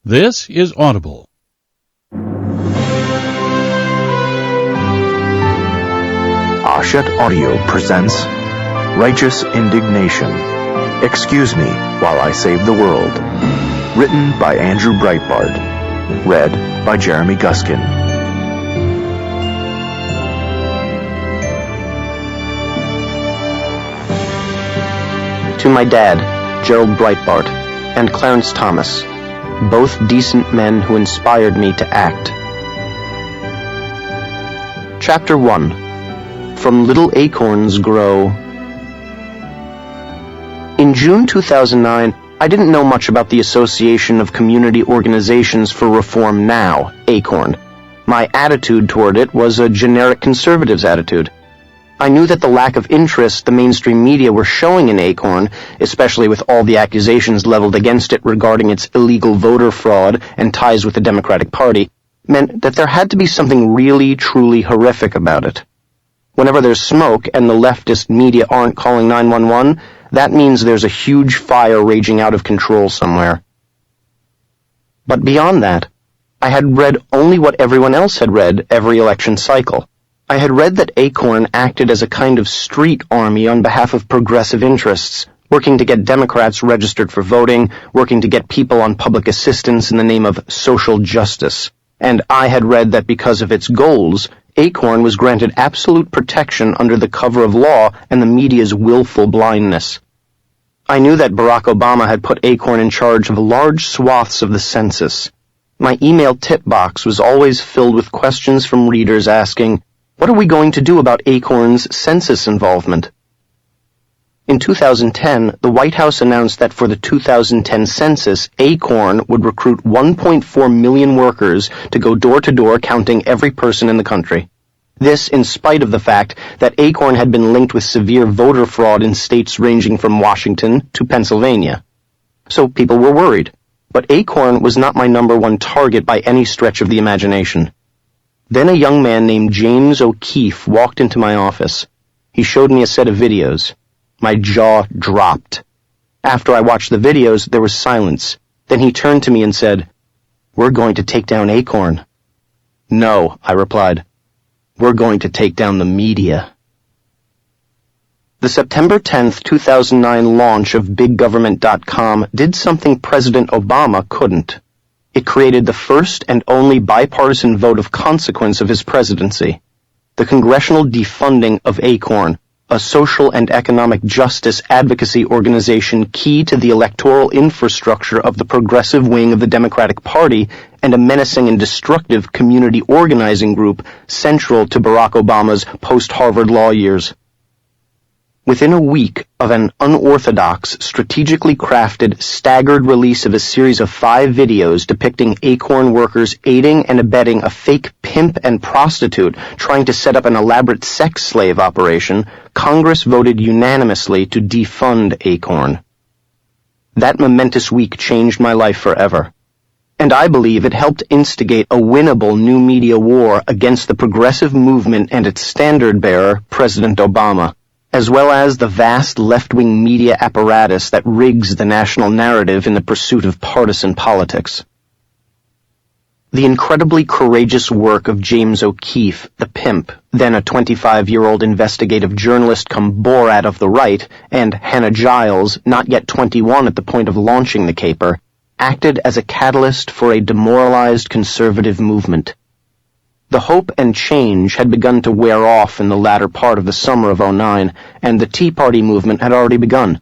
This is Audible. Ashet Audio presents Righteous Indignation. Excuse me while I save the world. Written by Andrew Breitbart. Read by Jeremy Guskin. To my dad, Gerald Breitbart, and Clarence Thomas, both decent men who inspired me to act. Chapter 1. From Little Acorns Grow. In June 2009, I didn't know much about the Association of Community Organizations for Reform Now, ACORN. My attitude toward it was a generic conservative's attitude. I knew that the lack of interest the mainstream media were showing in ACORN, especially with all the accusations leveled against it regarding its illegal voter fraud and ties with the Democratic Party, meant that there had to be something really, truly horrific about it. Whenever there's smoke and the leftist media aren't calling 911, that means there's a huge fire raging out of control somewhere. But beyond that, I had read only what everyone else had read every election cycle. I had read that ACORN acted as a kind of street army on behalf of progressive interests, working to get Democrats registered for voting, working to get people on public assistance in the name of social justice. And I had read that because of its goals, ACORN was granted absolute protection under the cover of law and the media's willful blindness. I knew that Barack Obama had put ACORN in charge of large swaths of the census. My email tip box was always filled with questions from readers asking, what are we going to do about ACORN's census involvement? In 2010, the White House announced that for the 2010 census, ACORN would recruit 1.4 million workers to go door-to-door counting every person in the country. This in spite of the fact that ACORN had been linked with severe voter fraud in states ranging from Washington to Pennsylvania. So people were worried. But ACORN was not my number one target by any stretch of the imagination. Then a young man named James O'Keefe walked into my office. He showed me a set of videos. My jaw dropped. After I watched the videos, there was silence. Then he turned to me and said, "We're going to take down ACORN." "No," I replied. "We're going to take down the media." The September 10th, 2009 launch of BigGovernment.com did something President Obama couldn't. It created the first and only bipartisan vote of consequence of his presidency, the congressional defunding of ACORN, a social and economic justice advocacy organization key to the electoral infrastructure of the progressive wing of the Democratic Party and a menacing and destructive community organizing group central to Barack Obama's post-Harvard law years. Within a week of an unorthodox, strategically crafted, staggered release of a series of 5 videos depicting ACORN workers aiding and abetting a fake pimp and prostitute trying to set up an elaborate sex slave operation, Congress voted unanimously to defund ACORN. That momentous week changed my life forever. And I believe it helped instigate a winnable new media war against the progressive movement and its standard-bearer, President Obama, as well as the vast left-wing media apparatus that rigs the national narrative in the pursuit of partisan politics. The incredibly courageous work of James O'Keefe, the pimp, then a 25-year-old investigative journalist come Borat of the right, and Hannah Giles, not yet 21 at the point of launching the caper, acted as a catalyst for a demoralized conservative movement. The hope and change had begun to wear off in the latter part of the summer of '09, and the Tea Party movement had already begun.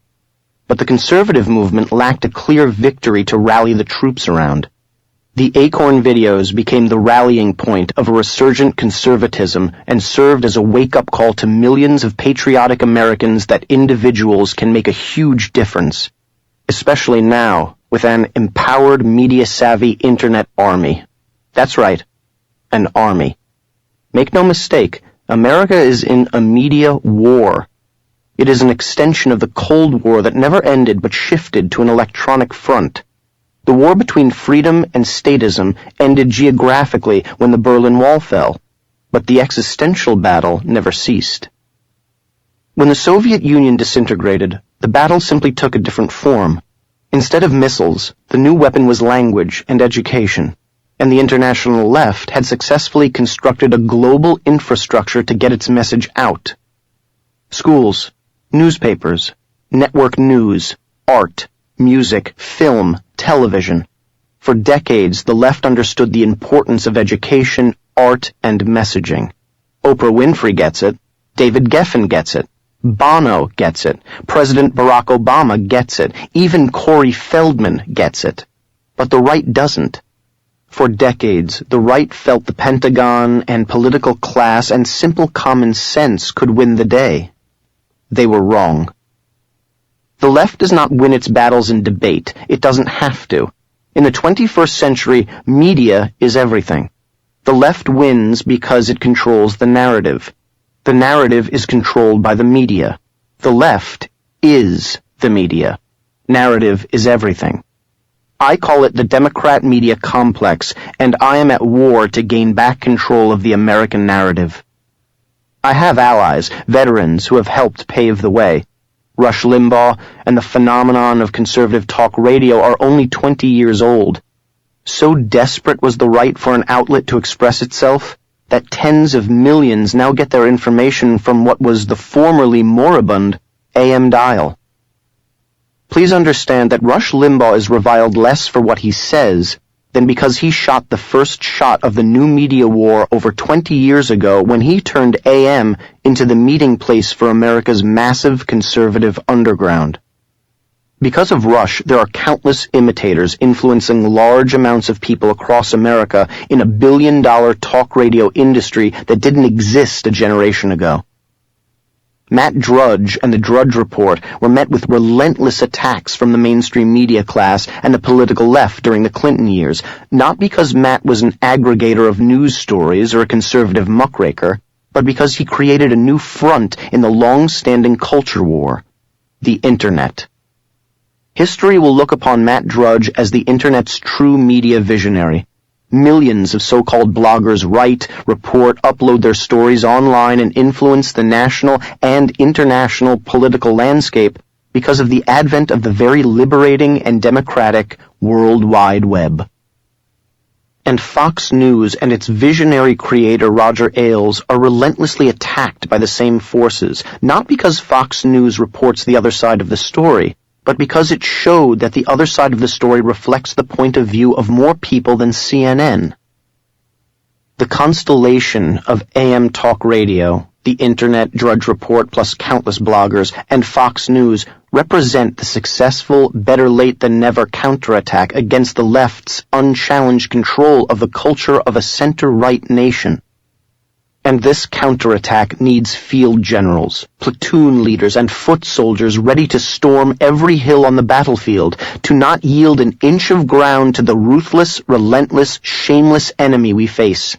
But the conservative movement lacked a clear victory to rally the troops around. The ACORN videos became the rallying point of a resurgent conservatism and served as a wake-up call to millions of patriotic Americans that individuals can make a huge difference, especially now with an empowered, media-savvy internet army. That's right. An army. Make no mistake, America is in a media war. It is an extension of the Cold War that never ended but shifted to an electronic front. The war between freedom and statism ended geographically when the Berlin Wall fell, but the existential battle never ceased. When the Soviet Union disintegrated, the battle simply took a different form. Instead of missiles, the new weapon was language and education, and the international left had successfully constructed a global infrastructure to get its message out. Schools, newspapers, network news, art, music, film, television. For decades, the left understood the importance of education, art, and messaging. Oprah Winfrey gets it. David Geffen gets it. Bono gets it. President Barack Obama gets it. Even Corey Feldman gets it. But the right doesn't. For decades, the right felt the Pentagon and political class and simple common sense could win the day. They were wrong. The left does not win its battles in debate. It doesn't have to. In the 21st century, media is everything. The left wins because it controls the narrative. The narrative is controlled by the media. The left is the media. Narrative is everything. I call it the Democrat media complex, and I am at war to gain back control of the American narrative. I have allies, veterans who have helped pave the way. Rush Limbaugh and the phenomenon of conservative talk radio are only 20 years old. So desperate was the right for an outlet to express itself that tens of millions now get their information from what was the formerly moribund AM dial. Please understand that Rush Limbaugh is reviled less for what he says than because he shot the first shot of the new media war over 20 years ago when he turned AM into the meeting place for America's massive conservative underground. Because of Rush, there are countless imitators influencing large amounts of people across America in a billion-dollar talk radio industry that didn't exist a generation ago. Matt Drudge and the Drudge Report were met with relentless attacks from the mainstream media class and the political left during the Clinton years, not because Matt was an aggregator of news stories or a conservative muckraker, but because he created a new front in the long-standing culture war, the Internet. History will look upon Matt Drudge as the Internet's true media visionary. Millions of so-called bloggers write, report, upload their stories online and influence the national and international political landscape because of the advent of the very liberating and democratic World Wide Web. And Fox News and its visionary creator Roger Ailes are relentlessly attacked by the same forces, not because Fox News reports the other side of the story, but because it showed that the other side of the story reflects the point of view of more people than CNN. The constellation of AM talk radio, the Internet, Drudge Report, plus countless bloggers, and Fox News represent the successful, better-late-than-never counterattack against the left's unchallenged control of the culture of a center-right nation. And this counterattack needs field generals, platoon leaders, and foot soldiers ready to storm every hill on the battlefield, to not yield an inch of ground to the ruthless, relentless, shameless enemy we face.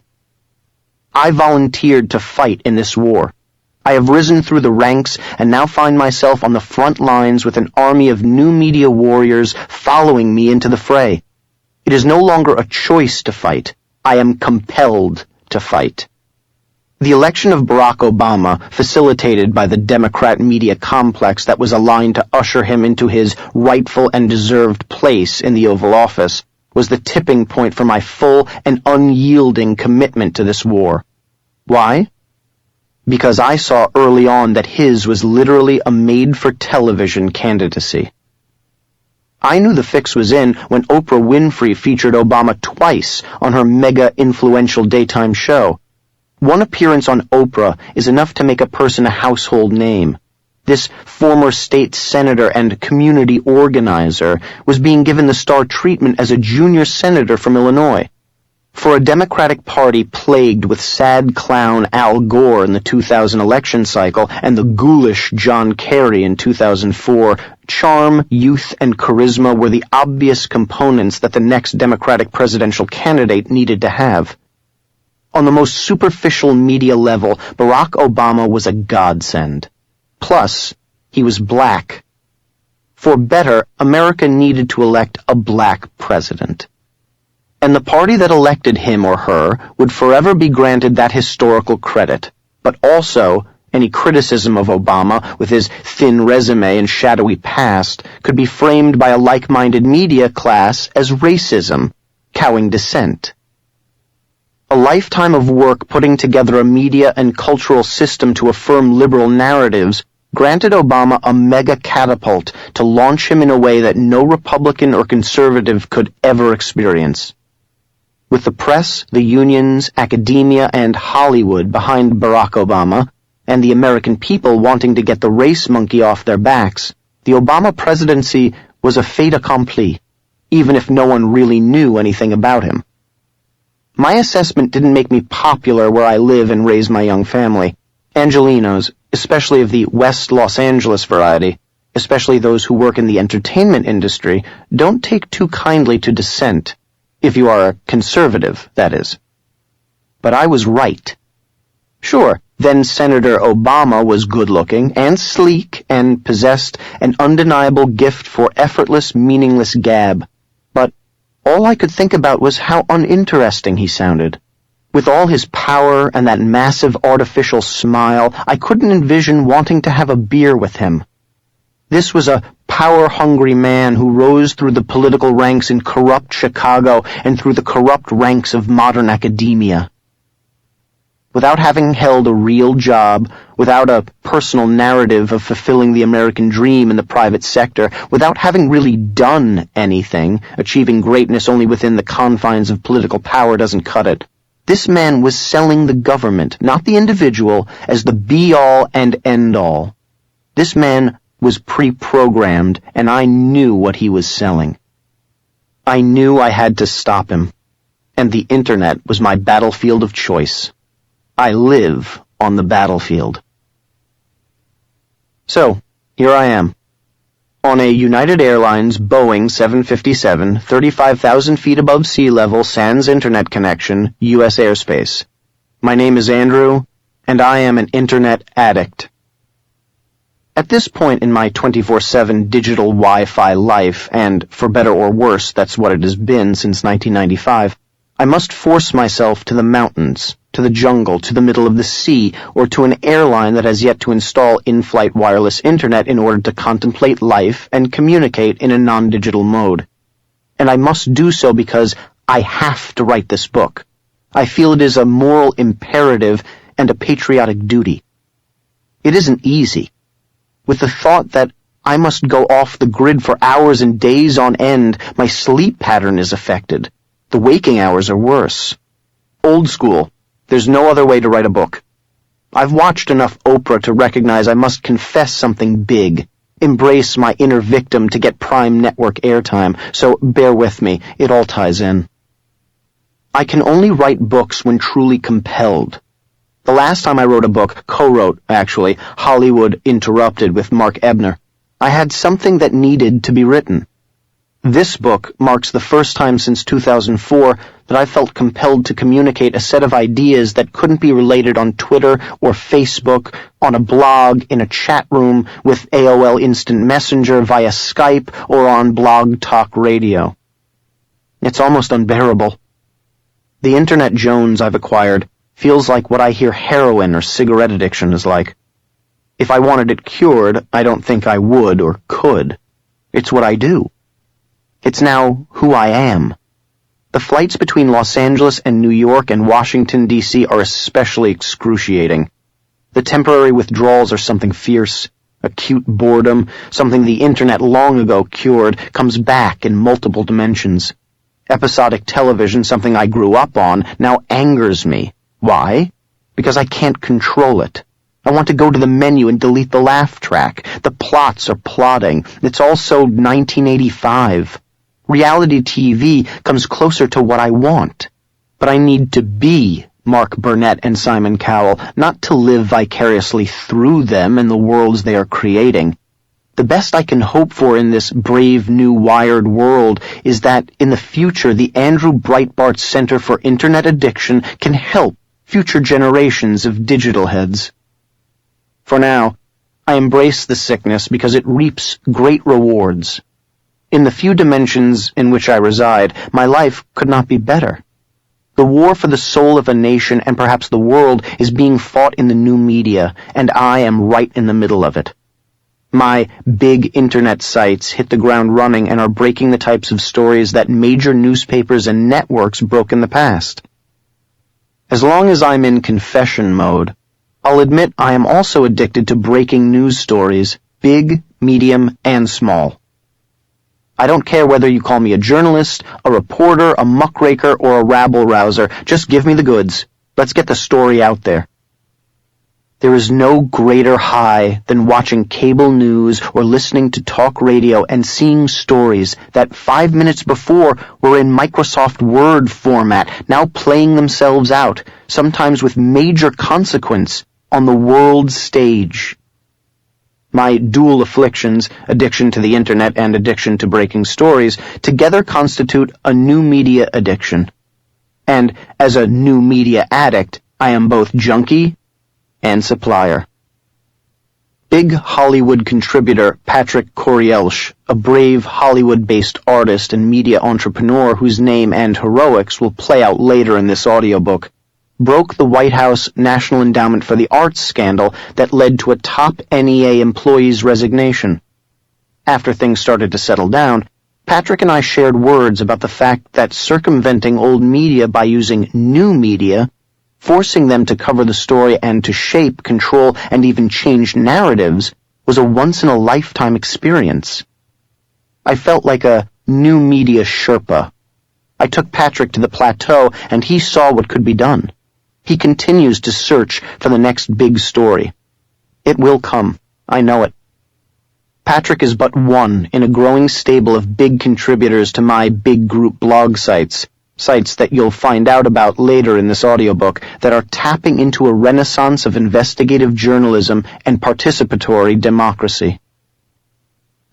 I volunteered to fight in this war. I have risen through the ranks and now find myself on the front lines with an army of new media warriors following me into the fray. It is no longer a choice to fight. I am compelled to fight. The election of Barack Obama, facilitated by the Democrat media complex that was aligned to usher him into his rightful and deserved place in the Oval Office, was the tipping point for my full and unyielding commitment to this war. Why? Because I saw early on that his was literally a made-for-television candidacy. I knew the fix was in when Oprah Winfrey featured Obama twice on her mega-influential daytime show. One appearance on Oprah is enough to make a person a household name. This former state senator and community organizer was being given the star treatment as a junior senator from Illinois. For a Democratic Party plagued with sad clown Al Gore in the 2000 election cycle and the ghoulish John Kerry in 2004, charm, youth, and charisma were the obvious components that the next Democratic presidential candidate needed to have. On the most superficial media level, Barack Obama was a godsend. Plus, he was black. For better, America needed to elect a black president. And the party that elected him or her would forever be granted that historical credit, but also Any criticism of Obama, with his thin resume and shadowy past, could be framed by a like-minded media class as racism, cowing dissent. A lifetime of work putting together a media and cultural system to affirm liberal narratives granted Obama a mega catapult to launch him in a way that no Republican or conservative could ever experience. With the press, the unions, academia, and Hollywood behind Barack Obama, and the American people wanting to get the race monkey off their backs, the Obama presidency was a fait accompli, even if no one really knew anything about him. My assessment didn't make me popular where I live and raise my young family. Angelenos, especially of the West Los Angeles variety, especially those who work in the entertainment industry, don't take too kindly to dissent, if you are a conservative, that is. But I was right. Sure, then Senator Obama was good-looking and sleek and possessed an undeniable gift for effortless, meaningless gab. But all I could think about was how uninteresting he sounded. With all his power and that massive artificial smile, I couldn't envision wanting to have a beer with him. This was a power-hungry man who rose through the political ranks in corrupt Chicago and through the corrupt ranks of modern academia. Without having held a real job, without a personal narrative of fulfilling the American dream in the private sector, without having really done anything, achieving greatness only within the confines of political power doesn't cut it. This man was selling the government, not the individual, as the be-all and end-all. This man was pre-programmed, and I knew what he was selling. I knew I had to stop him, and the internet was my battlefield of choice. I live on the battlefield. So, here I am. On a United Airlines Boeing 757, 35,000 feet above sea level, sans internet connection, U.S. airspace. My name is Andrew, and I am an internet addict. At this point in my 24/7 digital Wi-Fi life, and for better or worse, that's what it has been since 1995, I must force myself to the mountains, to the jungle, to the middle of the sea, or to an airline that has yet to install in-flight wireless internet in order to contemplate life and communicate in a non-digital mode. And I must do so because I have to write this book. I feel it is a moral imperative and a patriotic duty. It isn't easy. With the thought that I must go off the grid for hours and days on end, my sleep pattern is affected. The waking hours are worse. Old school. There's no other way to write a book. I've watched enough Oprah to recognize I must confess something big, embrace my inner victim to get prime network airtime, so bear with me, it all ties in. I can only write books when truly compelled. The last time I wrote a book, co-wrote, actually, Hollywood Interrupted with Mark Ebner, I had something that needed to be written. This book marks the first time since 2004 that I felt compelled to communicate a set of ideas that couldn't be related on Twitter or Facebook, on a blog, in a chat room, with AOL Instant Messenger, via Skype, or on Blog Talk Radio. It's almost unbearable. The Internet Jones I've acquired feels like what I hear heroin or cigarette addiction is like. If I wanted it cured, I don't think I would or could. It's what I do. It's now who I am. The flights between Los Angeles and New York and Washington, D.C. are especially excruciating. The temporary withdrawals are something fierce. Acute boredom, something the internet long ago cured, comes back in multiple dimensions. Episodic television, something I grew up on, now angers me. Why? Because I can't control it. I want to go to the menu and delete the laugh track. The plots are plodding. It's also 1985. Reality TV comes closer to what I want. But I need to be Mark Burnett and Simon Cowell, not to live vicariously through them and the worlds they are creating. The best I can hope for in this brave new wired world is that in the future the Andrew Breitbart Center for Internet Addiction can help future generations of digital heads. For now, I embrace the sickness because it reaps great rewards. In the few dimensions in which I reside, my life could not be better. The war for the soul of a nation and perhaps the world is being fought in the new media, and I am right in the middle of it. My big internet sites hit the ground running and are breaking the types of stories that major newspapers and networks broke in the past. As long as I'm in confession mode, I'll admit I am also addicted to breaking news stories, big, medium, and small. I don't care whether you call me a journalist, a reporter, a muckraker, or a rabble-rouser. Just give me the goods. Let's get the story out there. There is no greater high than watching cable news or listening to talk radio and seeing stories that 5 minutes before were in Microsoft Word format, now playing themselves out, sometimes with major consequence, on the world stage. My dual afflictions, addiction to the internet and addiction to breaking stories, together constitute a new media addiction. And as a new media addict, I am both junkie and supplier. Big Hollywood contributor Patrick Corielch, a brave Hollywood-based artist and media entrepreneur whose name and heroics will play out later in this audiobook, broke the White House National Endowment for the Arts scandal that led to a top NEA employee's resignation. After things started to settle down, Patrick and I shared words about the fact that circumventing old media by using new media, forcing them to cover the story and to shape, control, and even change narratives, was a once-in-a-lifetime experience. I felt like a new media Sherpa. I took Patrick to the plateau, and he saw what could be done. He continues to search for the next big story. It will come. I know it. Patrick is but one in a growing stable of big contributors to my big group blog sites that you'll find out about later in this audiobook, that are tapping into a renaissance of investigative journalism and participatory democracy.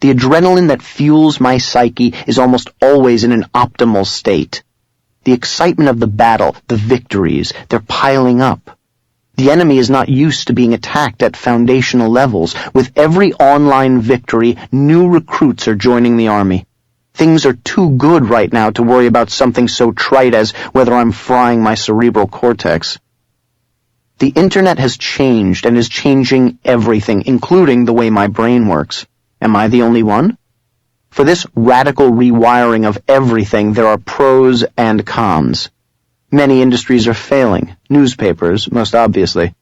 The adrenaline that fuels my psyche is almost always in an optimal state. The excitement of the battle, the victories, they're piling up. The enemy is not used to being attacked at foundational levels. With every online victory, new recruits are joining the army. Things are too good right now to worry about something so trite as whether I'm frying my cerebral cortex. The internet has changed and is changing everything, including the way my brain works. Am I the only one? For this radical rewiring of everything, there are pros and cons. Many industries are failing, newspapers most obviously.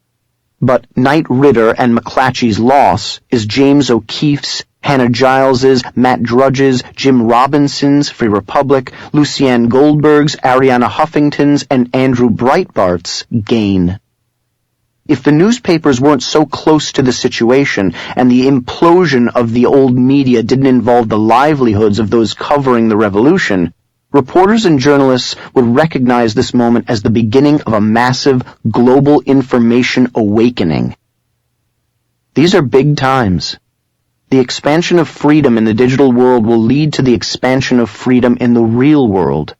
But Knight Ridder and McClatchy's loss is James O'Keefe's, Hannah Giles's, Matt Drudge's, Jim Robinson's, Free Republic, Lucianne Goldberg's, Arianna Huffington's, and Andrew Breitbart's gain. If the newspapers weren't so close to the situation and the implosion of the old media didn't involve the livelihoods of those covering the revolution, reporters and journalists would recognize this moment as the beginning of a massive global information awakening. These are big times. The expansion of freedom in the digital world will lead to the expansion of freedom in the real world.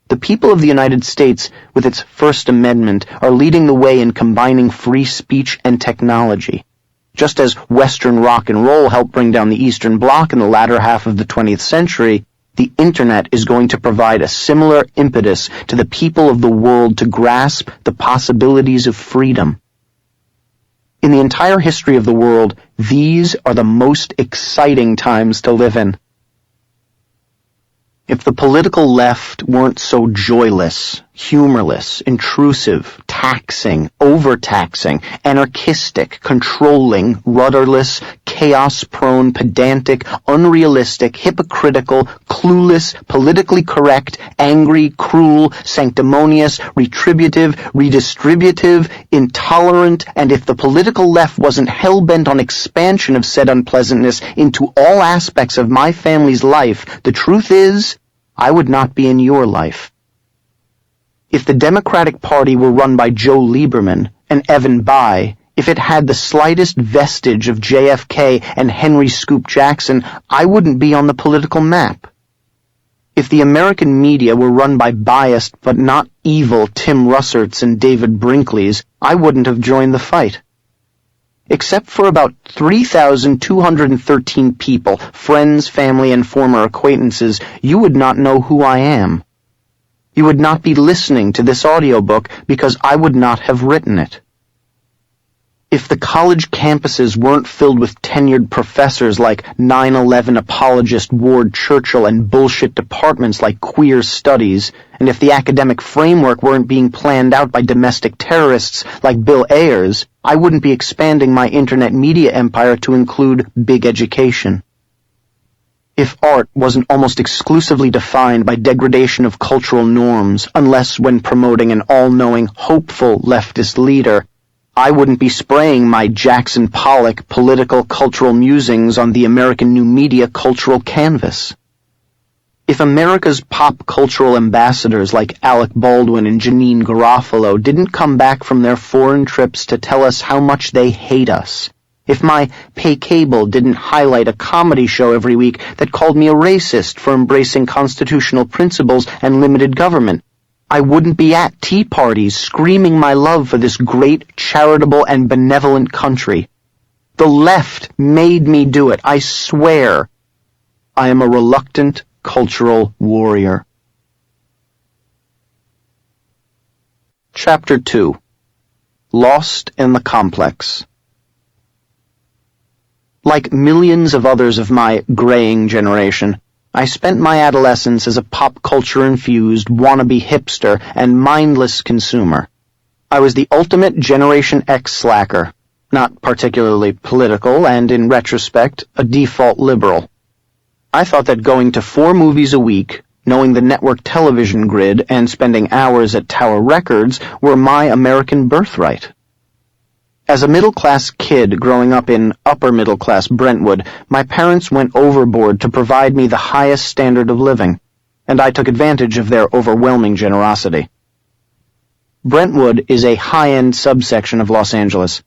The people of the United States, with its First Amendment, are leading the way in combining free speech and technology. Just as Western rock and roll helped bring down the Eastern Bloc in the latter half of the 20th century, the Internet is going to provide a similar impetus to the people of the world to grasp the possibilities of freedom. In the entire history of the world, these are the most exciting times to live in. If the political left weren't so joyless, humorless, intrusive, taxing, overtaxing, anarchistic, controlling, rudderless, chaos-prone, pedantic, unrealistic, hypocritical, clueless, politically correct, angry, cruel, sanctimonious, retributive, redistributive, intolerant, and if the political left wasn't hell-bent on expansion of said unpleasantness into all aspects of my family's life, the truth is, I would not be in your life. If the Democratic Party were run by Joe Lieberman and Evan Bayh, if it had the slightest vestige of JFK and Henry Scoop Jackson, I wouldn't be on the political map. If the American media were run by biased but not evil Tim Russerts and David Brinkleys, I wouldn't have joined the fight. Except for about 3,213 people, friends, family, and former acquaintances, you would not know who I am. You would not be listening to this audiobook because I would not have written it. If the college campuses weren't filled with tenured professors like 9/11 apologist Ward Churchill and bullshit departments like queer studies, and if the academic framework weren't being planned out by domestic terrorists like Bill Ayers, I wouldn't be expanding my internet media empire to include big education. If art wasn't almost exclusively defined by degradation of cultural norms, unless when promoting an all-knowing, hopeful leftist leader, I wouldn't be spraying my Jackson Pollock political cultural musings on the American new media cultural canvas. If America's pop cultural ambassadors like Alec Baldwin and Janine Garofalo didn't come back from their foreign trips to tell us how much they hate us, if my pay cable didn't highlight a comedy show every week that called me a racist for embracing constitutional principles and limited government, I wouldn't be at tea parties screaming my love for this great, charitable, and benevolent country. The left made me do it, I swear. I am a reluctant cultural warrior. Chapter 2. Lost in the Complex. Like millions of others of my graying generation, I spent my adolescence as a pop culture-infused wannabe hipster and mindless consumer. I was the ultimate Generation X slacker, not particularly political and, in retrospect, a default liberal. I thought that going to 4 movies a week, knowing the network television grid, and spending hours at Tower Records were my American birthright. As a middle-class kid growing up in upper-middle-class Brentwood, my parents went overboard to provide me the highest standard of living, and I took advantage of their overwhelming generosity. Brentwood is a high-end subsection of Los Angeles.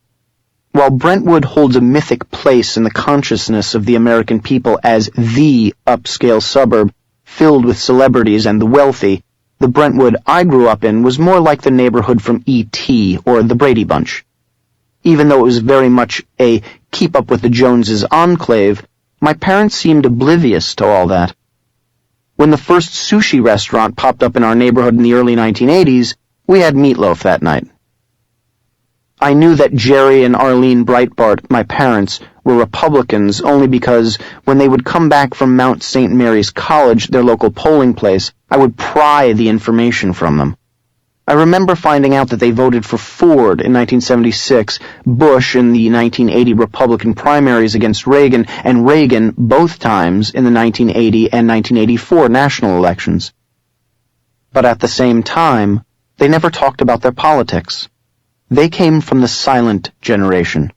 While Brentwood holds a mythic place in the consciousness of the American people as the upscale suburb filled with celebrities and the wealthy, the Brentwood I grew up in was more like the neighborhood from E.T. or the Brady Bunch. Even though it was very much a keep up with the Joneses enclave, my parents seemed oblivious to all that. When the first sushi restaurant popped up in our neighborhood in the early 1980s, we had meatloaf that night. I knew that Jerry and Arlene Breitbart, my parents, were Republicans only because when they would come back from Mount St. Mary's College, their local polling place, I would pry the information from them. I remember finding out that they voted for Ford in 1976, Bush in the 1980 Republican primaries against Reagan, and Reagan both times in the 1980 and 1984 national elections. But at the same time, they never talked about their politics. They came from the silent generation.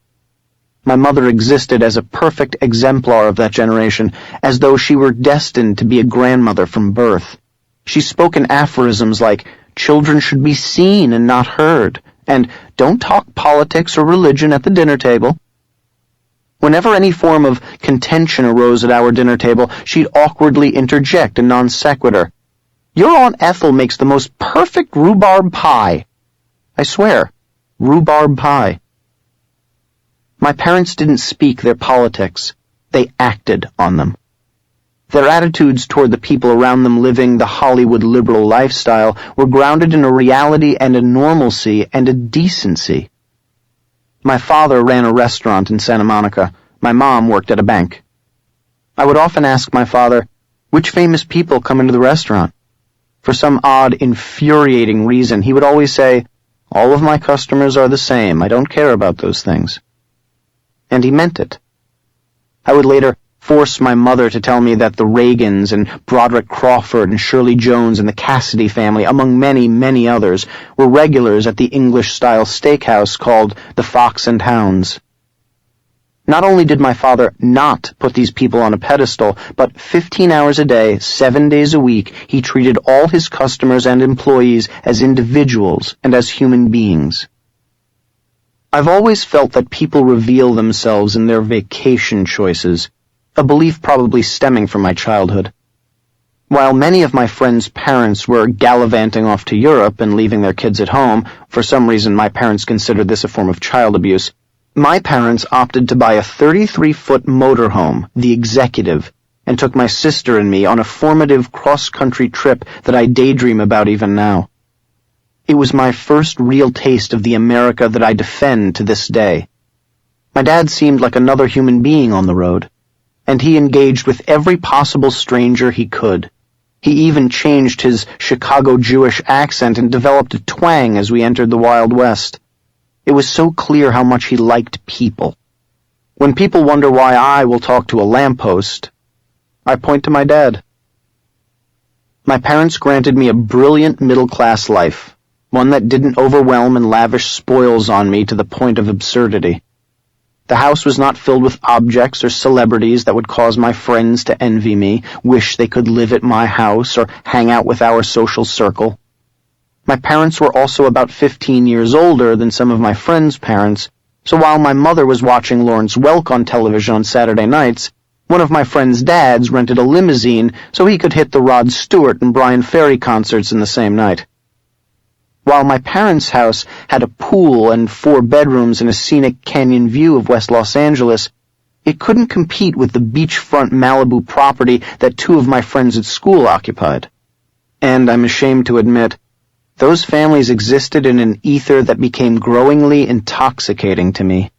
My mother existed as a perfect exemplar of that generation, as though she were destined to be a grandmother from birth. She spoke in aphorisms like, "Children should be seen and not heard," and "Don't talk politics or religion at the dinner table." Whenever any form of contention arose at our dinner table, she'd awkwardly interject a non sequitur. "Your Aunt Ethel makes the most perfect rhubarb pie." I swear, rhubarb pie. My parents didn't speak their politics. They acted on them. Their attitudes toward the people around them living the Hollywood liberal lifestyle were grounded in a reality and a normalcy and a decency. My father ran a restaurant in Santa Monica. My mom worked at a bank. I would often ask my father, "Which famous people come into the restaurant?" For some odd, infuriating reason, he would always say, "All of my customers are the same. I don't care about those things." And he meant it. I would later force my mother to tell me that the Reagans and Broderick Crawford and Shirley Jones and the Cassidy family, among many, many others, were regulars at the English-style steakhouse called the Fox and Hounds. Not only did my father not put these people on a pedestal, but 15 hours a day, 7 days a week, he treated all his customers and employees as individuals and as human beings. I've always felt that people reveal themselves in their vacation choices, a belief probably stemming from my childhood. While many of my friends' parents were gallivanting off to Europe and leaving their kids at home, for some reason my parents considered this a form of child abuse, my parents opted to buy a 33-foot motorhome, the Executive, and took my sister and me on a formative cross-country trip that I daydream about even now. It was my first real taste of the America that I defend to this day. My dad seemed like another human being on the road, and he engaged with every possible stranger he could. He even changed his Chicago Jewish accent and developed a twang as we entered the Wild West. It was so clear how much he liked people. When people wonder why I will talk to a lamppost, I point to my dad. My parents granted me a brilliant middle-class life, one that didn't overwhelm and lavish spoils on me to the point of absurdity. The house was not filled with objects or celebrities that would cause my friends to envy me, wish they could live at my house, or hang out with our social circle. My parents were also about 15 years older than some of my friends' parents, so while my mother was watching Lawrence Welk on television on Saturday nights, one of my friends' dads rented a limousine so he could hit the Rod Stewart and Brian Ferry concerts in the same night. While my parents' house had a pool and 4 bedrooms and a scenic canyon view of West Los Angeles, it couldn't compete with the beachfront Malibu property that 2 of my friends at school occupied. And I'm ashamed to admit, those families existed in an ether that became growingly intoxicating to me.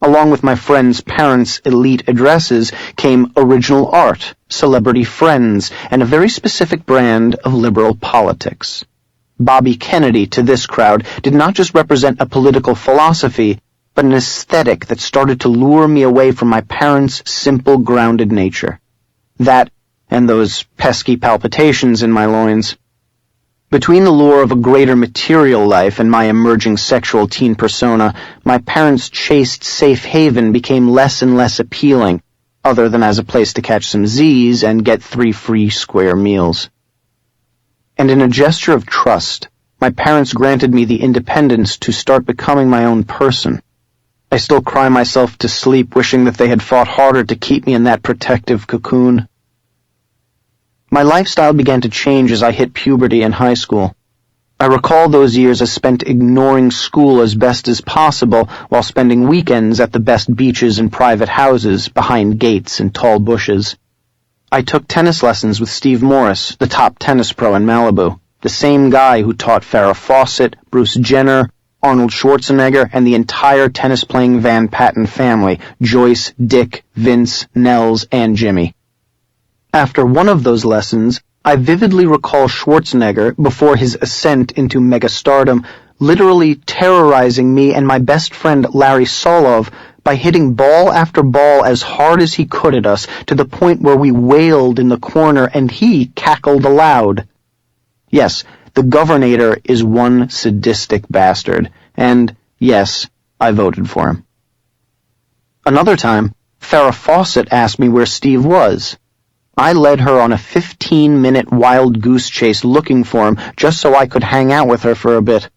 Along with my friends' parents' elite addresses came original art, celebrity friends, and a very specific brand of liberal politics. Bobby Kennedy, to this crowd, did not just represent a political philosophy, but an aesthetic that started to lure me away from my parents' simple, grounded nature. That, and those pesky palpitations in my loins. Between the lure of a greater material life and my emerging sexual teen persona, my parents' chaste safe haven became less and less appealing, other than as a place to catch some Z's and get 3 free square meals. And in a gesture of trust, my parents granted me the independence to start becoming my own person. I still cry myself to sleep wishing that they had fought harder to keep me in that protective cocoon. My lifestyle began to change as I hit puberty in high school. I recall those years as spent ignoring school as best as possible while spending weekends at the best beaches and private houses behind gates and tall bushes. I took tennis lessons with Steve Morris, the top tennis pro in Malibu, the same guy who taught Farrah Fawcett, Bruce Jenner, Arnold Schwarzenegger, and the entire tennis-playing Van Patten family, Joyce, Dick, Vince, Nels, and Jimmy. After one of those lessons, I vividly recall Schwarzenegger, before his ascent into megastardom, literally terrorizing me and my best friend Larry Solov by hitting ball after ball as hard as he could at us, to the point where we wailed in the corner and he cackled aloud. Yes, the Governator is one sadistic bastard, and yes, I voted for him. Another time, Farrah Fawcett asked me where Steve was. I led her on a 15-minute wild goose chase looking for him just so I could hang out with her for a bit.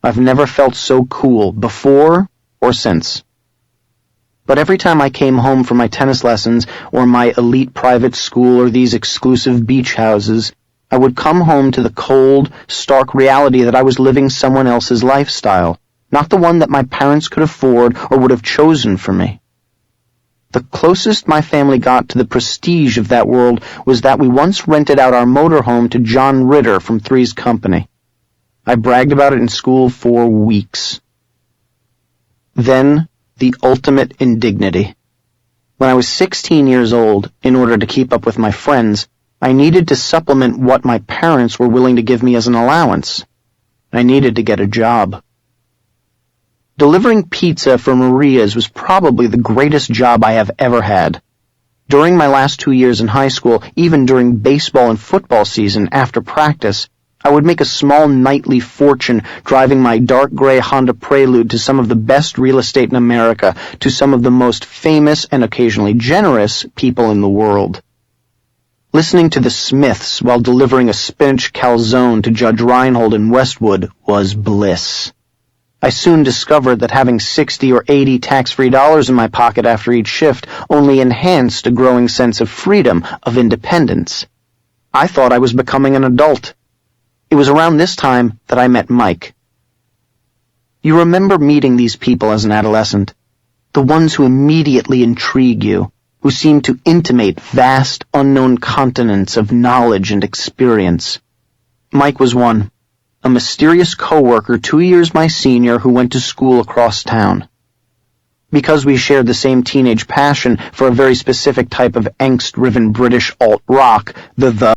I've never felt so cool before or since. But every time I came home from my tennis lessons or my elite private school or these exclusive beach houses, I would come home to the cold, stark reality that I was living someone else's lifestyle, not the one that my parents could afford or would have chosen for me. The closest my family got to the prestige of that world was that we once rented out our motorhome to John Ritter from Three's Company. I bragged about it in school for weeks. Then, the ultimate indignity. When I was 16 years old, in order to keep up with my friends, I needed to supplement what my parents were willing to give me as an allowance. I needed to get a job. Delivering pizza for Maria's was probably the greatest job I have ever had. During my last 2 years in high school, even during baseball and football season after practice, I would make a small nightly fortune driving my dark gray Honda Prelude to some of the best real estate in America, to some of the most famous and occasionally generous people in the world. Listening to the Smiths while delivering a spinach calzone to Judge Reinhold in Westwood was bliss. I soon discovered that having 60 or 80 tax-free dollars in my pocket after each shift only enhanced a growing sense of freedom, of independence. I thought I was becoming an adult. It was around this time that I met Mike. You remember meeting these people as an adolescent, the ones who immediately intrigue you, who seemed to intimate vast, unknown continents of knowledge and experience. Mike was one, a mysterious coworker 2 years my senior who went to school across town. Because we shared the same teenage passion for a very specific type of angst-driven British alt-rock, the